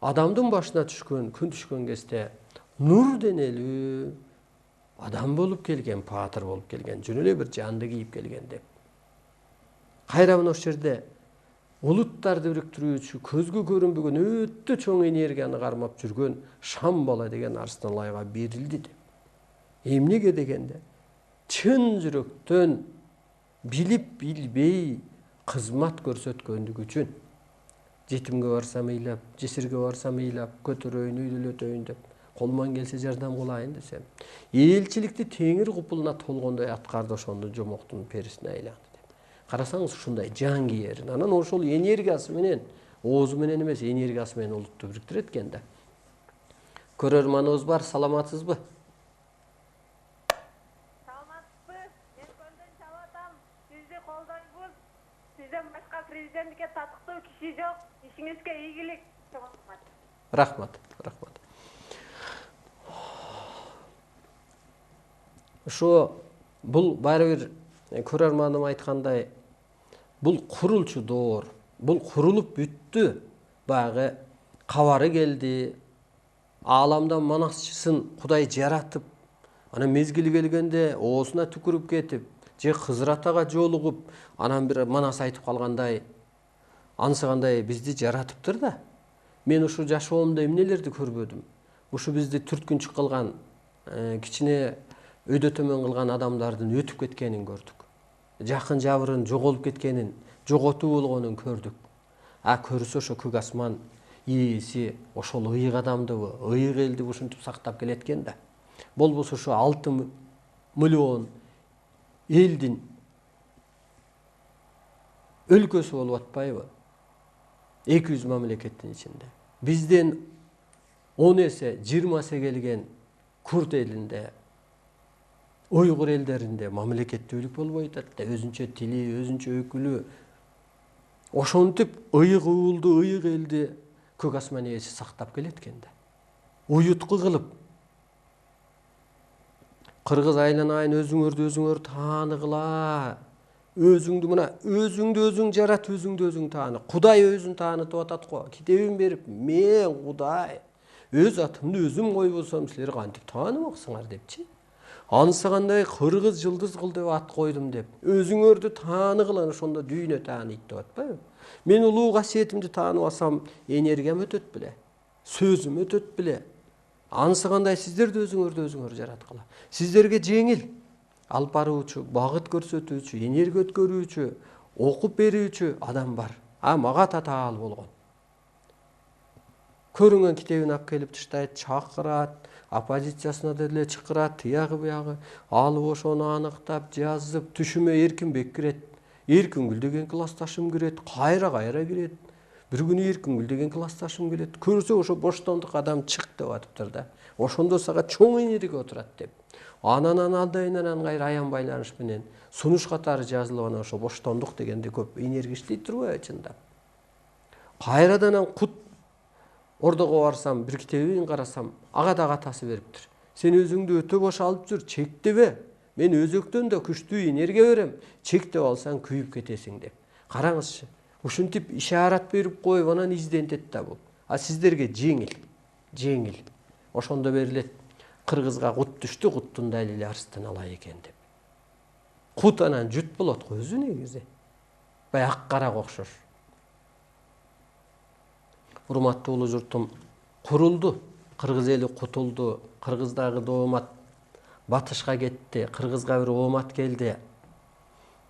адамдын башына түшкөн, күн түшкөн кезде нур денелүү адам болуп келген, баатыр болуп келген, жөн эле бир жанды кийип келген деп. Кайра мына ошол жерде улуттарды бириктирүүчү, көзгө көрүнбөгөн өтө чоң энергияны кармап жүргөн Шамбала деген Арстанбайга берилди деп. Эмнеге дегенде, чын жүрөктөн билип билбей кызмат көрсөткөндүгү үчүн. Жетимге барсам ыйлап, жесирге барсам ыйлап, көтөрөйүн, үйлөлөтөйүн деп, колуман келсе жардам кылайын десем, элчиликти теңир купулуна толгондой аткарды, ошондо жомоктун перисине айланды деп. Карасаңыз ушундай жан кийерин, анан ошол энергиясы менен, оозу менен эмес, энергиясы менен улутту бириктирет экен да. Көрөрманыбыз бар, саламатсызбы? Саламатсызбы? Мен көндөн чалып атам. Сизди колдойбуз. Сизден башка президенттикке татыктуу киши жок. Ишиңизге ийгилик. Рахмат, рахмат. Ошо бул баары бир көрөрманым айткандай, бул курулчу доор, бул курулуп бүттү. Баягы кабары келди. Ааламда манасчысын Кудай жаратып, анан мезгили келгенде оосуна түкүрүп кетип, же Кызыр атага жолугуп, анан бир манас айтып калгандай, ансыгандай бизди жаратыптыр да. Мен ушу жашоомдо эмнелерди көрбөдүм. Ушу бизди түрткүнчүк кылган, кичине өйдө төмөн кылган адамдардын өтүп кеткенин көрдүк. Жакын жабырын жоголуп кеткенин, жоготуу болгонун көрдүк. Көрсө ошо көк асман ээси ошол ыйык адамдыбы, ыйык элди ушинтип сактап келеткен да. Болбосо ошо 6 миллион элдин өлкөсү болуп атпайбы? 200 мамлекеттин ичинде. Бизден 10 эсе, 20 эсе келген Курд элинде, Уйгур элдеринде мамлекеттүүлүк болбой атат да, өзүнчө тили, өзүнчө өкүлү. Ошентип ыйык уулду, ыйык элди көк асман ээси сактап келеткен да. Уютку кылып. Кыргыз айланайын, өзүңөр тааныгыла. Өзүңдү өзүң жарат, өзүңдү өзүң тааны. Кудай өзүн таанытып атат го. Китебин берип, мен Кудай өз атымды өзүм койбосом, силер кантип таанымаксыңар депчи. Ансыгандай кыргыз жылдыз кыл деп ат койдум деп. Өзүңөрдү тааныгыла, ошондо дүйнө тааныйт деп атпайбы? Мен улуу касиетимди тааныбасам, энергиям өтөт беле? Сөзүм өтөт беле? Ансыгандай сиздер да өзүңөр жараткыла. Сиздерге жеңил алып баруучу, багыт көрсөтүүчү, энергия өткөрүүчү, окуп берүүчү адам бар. Мага татаал болгон. Көрүнгөн китебин алып келип таштайт, чакырат, оппозициясына деле чакырат, тиягы буягы алып ошону аныктап, жазып, түшүмө Эркинбек кирет. Эркингүл деген классташым кирет, кайра кирет. Бир күнү Эркингүл деген классташым келет. Көрсө ошо боштондук адам чык деп атыптыр да. Ошондо сага чоң энергия отурат деп. Анан алдайынан кайра аян байланыш менен сунуш катары жазылып, анан ошо боштондук дегенде көп энергия иштей турбайбы чындап. Кайрадан кут ордого барсам, бир китебин карасам, ага да атасы бериптир. Сен өзүңдү өтө бошалып жүр, чектебе. Мен өзөктөн да күчтүү энергия берем. Чектеп алсаң күйүп кетесиң деп. Караңызчы. Ушинтип ишарат берип коюп, анан издентет да бул. Сиздерге жеңил. Ошондо берилет. Кыргызга кут түштү, куттун далили арстан алай экен деп. Кут анан жут болот го өзү негизи. Ак карага окшош. Урматтуу улуу журтум, курулду. Кыргыз эли кутулду. Кыргыздагы доомат батышка кетти. Кыргызга бир оомат келди.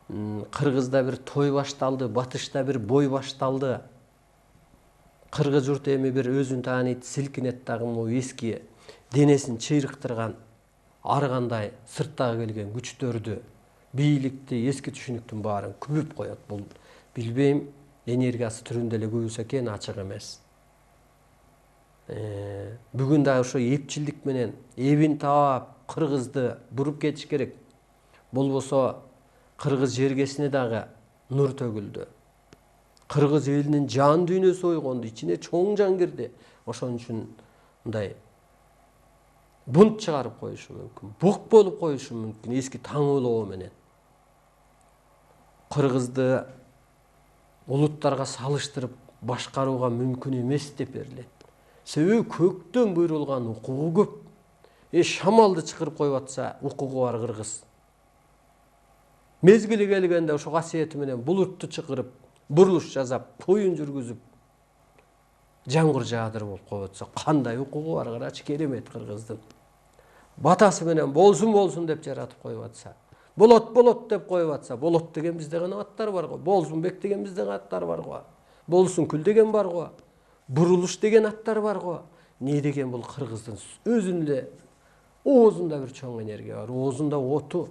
Кыргызда бир той башталды, батышта бир бой башталды. Кыргыз журту эми бир өзүн тааныйт, силкинет дагы могу эски денесин чыйрыктырган ар кандай сырттагы келген күчтөрдү, бийликти, эски түшүнүктүн баарын күбүп коет. Бул билбейм, энергиясы түрүндө эле күбүсө экен, ачык эмес. Бүгүн дагы ошо эпчилдик менен эбин таап кыргызды буруп кетиш керек. Болбосо кыргыз жергесине дагы нур төгүлдү. Кыргыз элинин жан дүйнөсү ойгонду, ичине чоң жан кирди. Ошон үчүн мындай бунт чыгарып коюшу мүмкүн, бук болуп коюшу мүмкүн эски таңоолоо менен. Кыргызды улуттарга салыштырып башкарууга мүмкүн эмес деп берилет. Себеби көктөн буйрулган укугу көп. Шамалды чакырып коюп атса, укугу бар кыргыз. Мезгили келгенде ошо касиети менен булутту чакырып, бурулуш жасап, тоюн жүргүзүп, жамгыр жаадыр болуп коюп атса, кандай укугу бар, карачы, керемет кыргыздын. Батасы менен болсун деп жаратып коюп атса, болот деп коюп атса, болот деген бизде гана аттар бар го, Болсунбек деген бизде аттар бар го, Болсункүл деген бар го, бурулуш деген аттар бар го. Не деген бул кыргыздын өзүнүн эле оозунда бир чоң энергия бар, оозунда оту,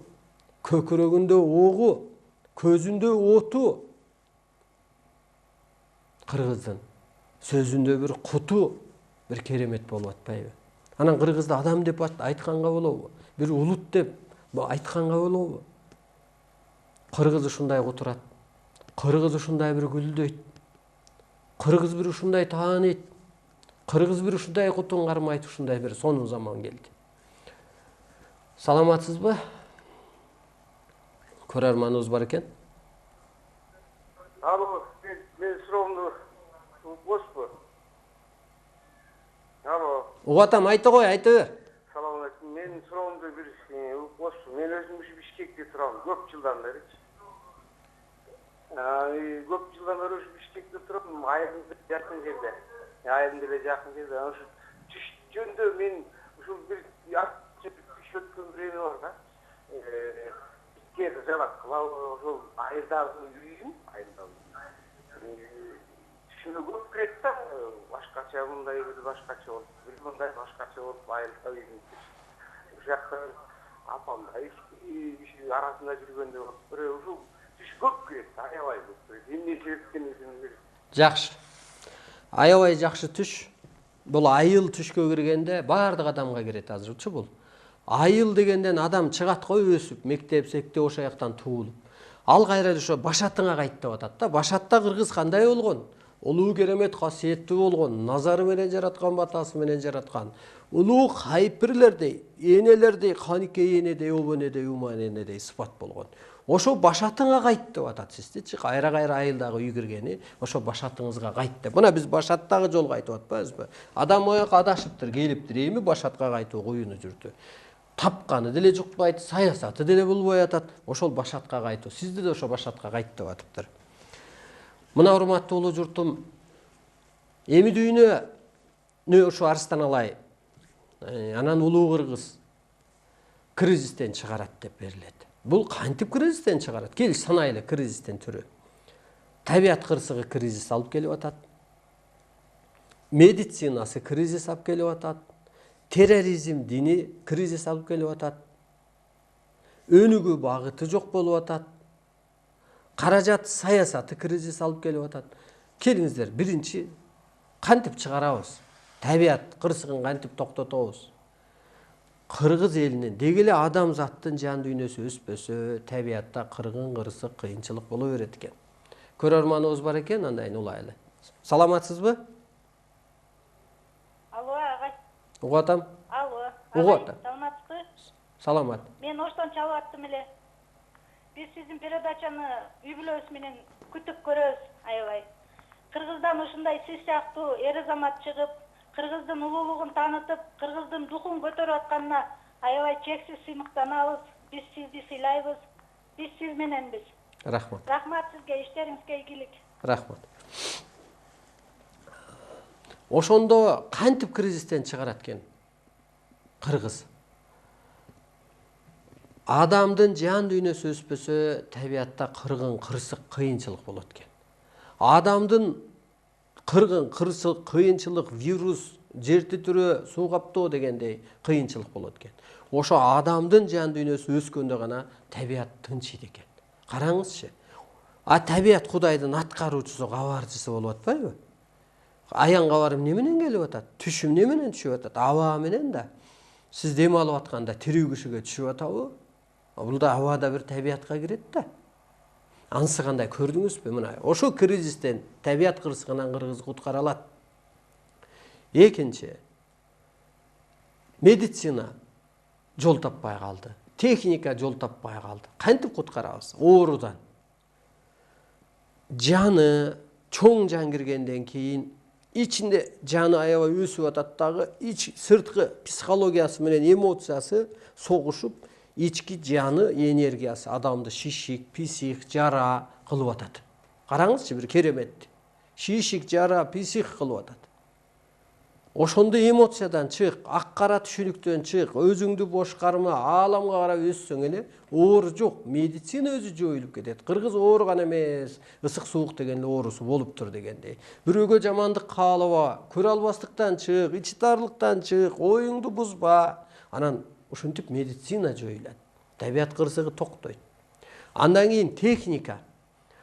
көкүрөгүндө огу, көзүндө оту. Кыргыздын сөзүндө бир куту, бир керемет болуп атпайбы? Анан кыргызды адам деп айтканга болобу? Бир улут деп айтканга болобу? Кыргыз ушундай кутурат. Кыргыз ушундай бир гүлдөйт. Кыргыз бир ушундай тааныйт. Кыргыз бир ушундай кутун кармайт, ушундай бир сонун заман келди. Саламатсызбы? Көрөрманыбыз бар экен. Алло, мен суроомду угуппосузбу? Угатам, айта кой, айта бер. Салам алейкум. Мен суроомду бир осы мен өзүм ушу Бишкекте турам көп жылдан бери. Көп жылдан бери ушу Бишкекте турам, айылым жакын жерде. Айылым деле жакын жерде. Ушу түш жөндө мен ушул бир түш өткөн бир эме бар да. Икке жалак кылабы ошол айылдагы үйүм, айылдагы. Түшүнө көп кирет да, башкача мындай бир башкача болуп, бир мындай башкача болуп айылда үйүм. Ушул жакта апамдай арасында жүргөндө бир ушул түш көп кирет, аябай көп кирет. Эмне себептен өзүм Жакшы. Аябай жакшы түш. Бул айыл түшкө киргенде баардык адамга кирет азырчы бул. Айыл дегенден адам чыгат го өсүп, мектеп, секте ошо жактан туулуп. Ал кайра ошо башатыңа кайт деп атат да. Башатта кыргыз кандай болгон? Улуу керемет касиеттүү болгон, назары менен жараткан, батасы менен жараткан. Улуу хайпирлердей, энелердей, каникей энедей, обонедей, уман энедей сыпат болгон. Ошо башатыңа кайт деп атат сиздичи. Кайра-кайра айылдагы үй киргени, ошо башатыңызга кайт деп. Мына биз башаттагы жолго айтып атпайбызбы? Адам ояк адашыптыр, келиптир, эми башатка кайтуу куюну жүрдү. Тапканы деле жукпайт, саясаты деле болбой атат. Ошол башатка кайтуу. Сизди да ошо башатка кайт деп атыптыр. Мына урматтуу улуу журтум, эми дүйнө ушу арстан алай. Анан улуу кыргыз кризистен чыгарат деп берилет. Бул кантип кризистен чыгарат? Кел санайлы кризистен түрү. Табият кырсыгы кризис алып келип атат. Медицинасы кризис алып келип атат. Терроризм дини кризис алып келип атат. Өнүгүү багыты жок болуп атат. Каражат саясаты кризис алып келип атат. Келиңиздер, биринчи кантип чыгарабыз? Табият кырсыгын кантип токтотобуз? Кыргыз элинин дегеле адамзаттын жан дүйнөсү өспөсө, табиятта кыргын кырсык кыйынчылык боло берет экен. Көрөрманыбыз бар экен, андайын улайлы. Саламатсызбы? Алло, агай. Угатам. Алло. Угатам. Саламатсызбы? Саламат. Мен оштон чалып аттым эле. Биз сиздин передачаны үй бүлөбүз менен күтүп көрөбүз, аябай. Кыргыздан ушундай сиз сыяктуу эр азамат чыгып, кыргыздын улуулугун таанытып, кыргыздын духун көтөрүп атканына аябай чексиз сыймыктанабыз. Биз сизди сыйлайбыз. Биз сиз мененбиз. Рахмат. Рахмат сизге, иштериңизге ийгилик. Рахмат. Ошондо кантип кризистен чыгарат экен кыргыз? Адамдын жан дүйнөсү өспөсө, табиятта кыргын кырсык кыйынчылык болот экен. Адамдын кыргын кырсык кыйынчылык, вирус, жер титирөө, суу каптоо дегендей кыйынчылык болот экен. Ошо адамдын жан дүйнөсү өскөндө гана табият тынчыйт экен. Караңызчы. Табият Кудайдын аткаруучусу, кабарчысы болуп атпайбы? Аян кабарым эмне менен келип атат? Түшүм эмне менен түшүп атат? Аба менен да. Сиз дем алып атканда тирүү кишиге түшүп атабы? Бул да абада бир табиятка кирет да. Анысы кандай көрдүңүзбү? Мына ошо кризистен табият кырсыгынан кыргыз куткара алат. Экинчи, медицина жол таппай калды. Техника жол таппай калды. Кантип куткарабыз? Оорудан. Жаны чоң жан киргенден кийин ичинде жаны аябай өсүп атат дагы, ич сырткы психологиясы менен эмоциясы согушуп, ички жаны энергиясы адамды шишик, писих, жара кылып атат. Караңызчы, бир керемет. Шишик, жара, писих кылып атат. Ошондо эмоциядан чык, ак-кара түшүнүктөн чык, өзүңдү бошкарма, ааламга карап өссөң эле оору жок. Медицина өзү жоюлуп кетет. Кыргыз ооруган эмес, ысык суук деген оорусу болуптур дегендей. Бирөөгө жамандык каалаба, көрө албастыктан чык, ичи тарлыктан чык, оюңду бузба. Анан ушинтип медицина жоюлат. Табият кырсыгы токтойт. Андан кийин техника,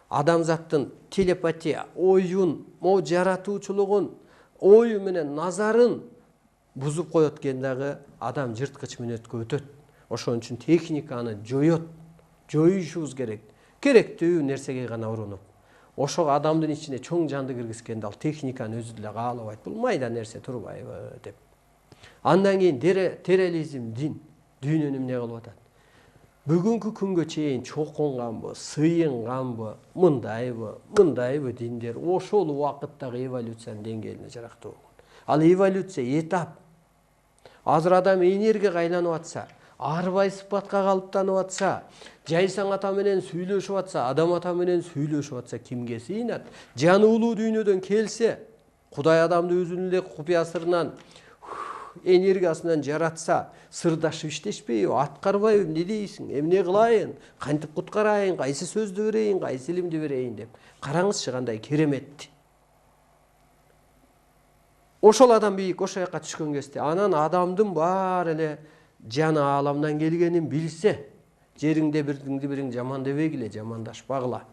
адамзаттын телепатия, оюн, жаратуучулугун, ою менен назарын бузуп коет экен дагы, адам жырткыч мүнөткө өтөт. Ошон үчүн техниканы жоет, жоюшубуз керек. Керектүү нерсеге гана урунуп. Ошо адамдын ичине чоң жанды киргизгенде ал техниканы өзү деле каалабайт. Бул майда нерсе турбайбы деп. Андан кийин терроризм, дин, дүйнөнү эмне кылып атат? Бүгүнкү күнгө чейин чокунганбы, сыйынганбы, мындайбы диндер ошол убакыттагы эволюциянын деңгээлине жарактуу болгон. Ал эволюция этап, Азыр адам энергияга айланып атса, арбай сыпатка калыптанып атса, жайсаң ата менен сүйлөшүп атса, адам ата менен сүйлөшүп атса кимге сыйынат? Жаны улуу дүйнөдөн келсе, Кудай адамды өзүнүн эле купуя сырынан, энергиясынан жаратса, сырдашып иштешпейби, аткарбайбы, эмне дейсиң, эмне кылайын, кантип куткарайын, кайсы сөздү берейин, кайсы илимди берейин деп. Караңызчы кандай керемет. Ошол адам бийик ошол жака түшкөн кезде, анан адамдын баары эле жаны ааламдан келгенин билсе, жериңде бириңди бириң жаман дебегиле, жамандашпагыла.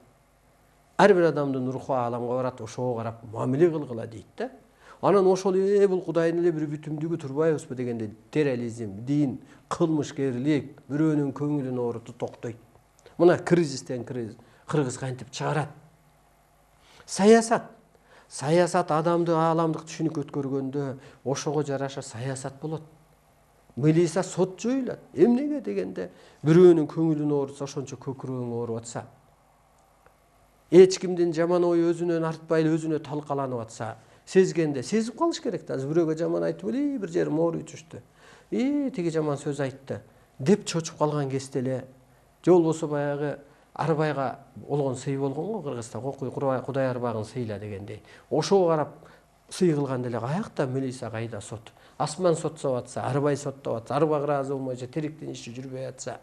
Ар бир адамдын руху ааламга барат, ошого карап мамиле кылгыла дейт да. Анан ошол бул Кудайдын эле бир бүтүмдүгү турбайбызбы дегенде терроризм, дин, кылмышкерлик, бирөөнүн көңүлүн ооруту токтойт. Мына кризистен кыргыз кантип чыгарат? Саясат. Саясат адамды ааламдык түшүнүк өткөргөндө ошого жараша саясат болот. Милиция сот жоюлат. Эмнеге дегенде бирөөнүн көңүлүн оорутса, ошончо көкүрөгүң ооруп атса, эч кимдин жаман ою өзүнөн артпай эле өзүнө талкаланып атса, сезгенде сезип калыш керек да. Бирөөгө жаман айтып эле, бир жерим ооруй түштү. Тиги жаман сөз айтты деп чочуп калган кезде эле, же болбосо баягы арбайга болгон сый болгон го Кыргызда, Кудай арбагын сыйла дегендей. Ошого карап сый кылганда эле каякта милиция, кайда сот? Асман соттоп атса, арбай соттоп атса, арбага ыраазы болмойчу, тириктин иши жүрбөй атса,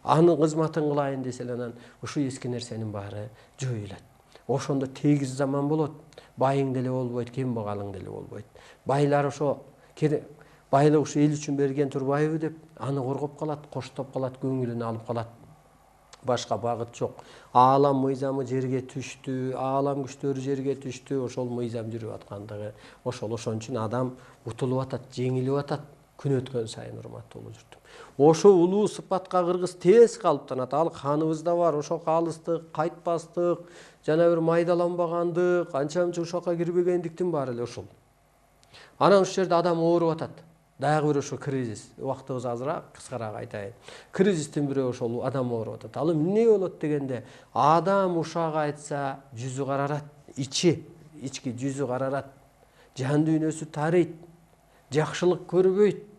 анын кызматын кылайын десе анан ушул эски нерсенин баары жоюлат. Ошондо тегиз заман болот. Байың деле болбойт, кембагалың деле болбойт. Байлар ошо байлык ушу эл үчүн берген турбайбы деп аны коргоп калат, коштоп калат, көңүлүн алып калат. Башка багыт жок. Аалам мыйзамы жерге түштү, аалам күчтөрү жерге түштү, ошол мыйзам жүрүп аткандыгы, ошол үчүн адам утулуп атат, жеңилип атат күн өткөн сайын, урматтуу улуу журтум. Ошо улуу сыпатка кыргыз тез калыптанат. Ал каныбызда бар, ошо калыстык, кайтпастык, жана бир майдаланбагандык, анча-мынча ушакка кирбегендиктин баары эле ушул. Анан ушул жерде адам ооруп атат. Дагы бир ошо кризис. Убактыбыз азыраак, кыскараак айтайын. Кризистин бирөө ошол адам ооруп атат. Ал эмне болот дегенде, адам ушак айтса, жүзү карарат, ички жүзү карарат, жан дүйнөсү тарыйт, жакшылык көрбөйт.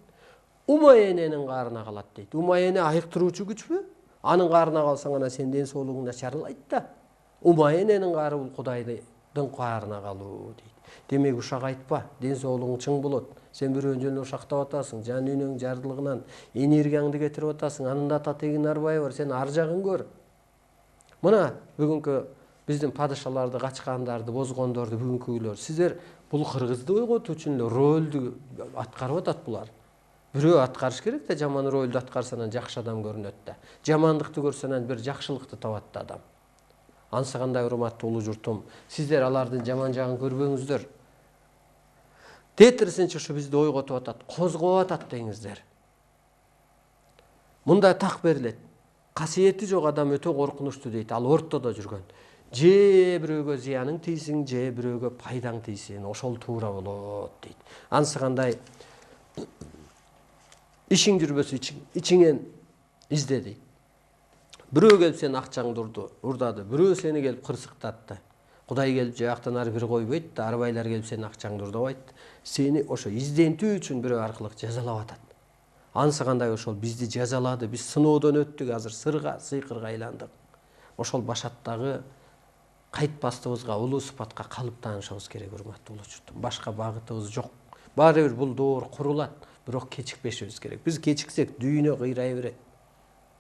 Умай эненин каарына калат дейт. Умай эне айыктыруучу күчпү? Анын каарына калсаң ана сен ден соолугуң начарлайт да. Умай эненин каары бул Кудайдын каарына калуу дейт. Демек ушак айтпа, ден соолугуң чың болот. Сен бирөөнү жөн ушактап атасың, жан дүйнөң жардылыгынан энергияңды кетирип атасың. Анын да татегин арбайы бар, сен ар жагын көр. Мына бүгүнкү биздин падышаларды, качкандарды, бозгондорду бүгүнкүлөр, сиздер бул кыргызды ойготуу үчүн эле ролду аткарып атат булар. Бирөө аткарыш керек да, жаман ролду аткарса анан жакшы адам көрүнөт да. Жамандыкты көрсө анан бир жакшылыкты табат да адам. Анысы кандай урматтуу улуу журтум, сиздер алардын жаман жагын көрбөңүздөр. Тетирисинче ушу бизди ойготуп атат, козгоп атат деңиздер. Мындай так берилет. Касиети жок адам өтө коркунучтуу дейт. Ал ортодо жүргөн. Же бирөөгө зыяның тийсин, же бирөөгө пайдаң тийсин. Ошол туура болот дейт. Анысы кандай ишиң жүрбөсө ичиңен изде дейт. Бирөө келип сени акчаңды урдады, бирөө сени келип кырсыктатты. Кудай келип жактан ары бир койбойт да, арбайлар келип сени акчаңды урдабайт. Сени ошо издентүү үчүн бирөө аркылуу жазалап атат. Анысы кандай ошол бизди жазалады, биз сыноодон өттүк, азыр сырга, сыйкырга айландык. Ошол башаттагы кайтпастыбызга, улуу сыпатка калыптанышыбыз керек, урматтуу улуу журтум. Башка багытыбыз жок. Баары бир бул доор курулат, бирок кечикпешибиз керек. Биз кечиксек дүйнө кыйрай берет.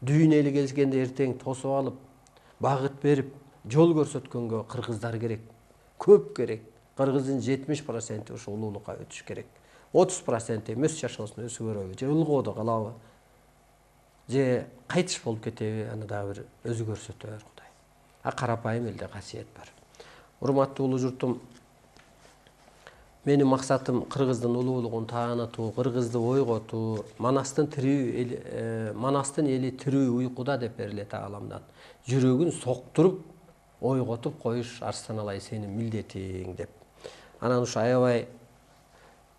Дүйнө эли келгенде эртең тосуп алып, багыт берип, жол көрсөткөнгө кыргыздар керек. Көп керек. Кыргыздын 70% ушу улуулукка өтүш керек. 30% эмес жашоосун өсүп көрөбү, же ылгоодо калабы, же кайтыш болуп кетеби, аны дагы бир өзү көрсөтөр Кудай. Карапайым элде касиет бар. Урматтуу улуу журтум, менин максатым кыргыздын улуулугун таанытуу, кыргызды ойготуу, Манастын эли тирүү уйкуда деп берилет ааламдан. Жүрөгүн соктуруп, ойготуп коюш Арстан Алай сенин милдетиң деп. Анан ушу аябай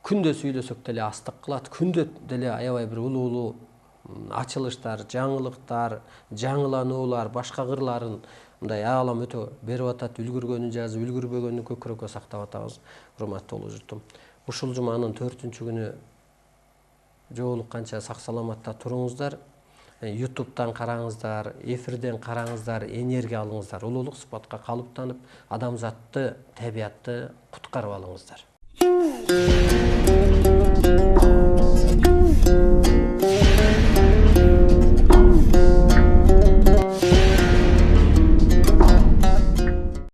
күндө сүйлөсөк деле астык кылат, күндө деле аябай бир улуу ачылыштар, жаңылыктар, жаңылануулар, башка кырларын мындай аалам өтө берип атат, үлгүргөнүн жазып, үлгүрбөгөнүн көкүрөккө сактап атабыз. Урматтуу улуу журтум, ушул жуманын 4-күнү жоолук канча сак саламатта туруңуздар. YouTube'дан караңыздар, эфирден караңыздар, энергия алыңыздар. Улуулук сыпатка калыптанып, адамзатты, табиатты куткарып алыңыздар.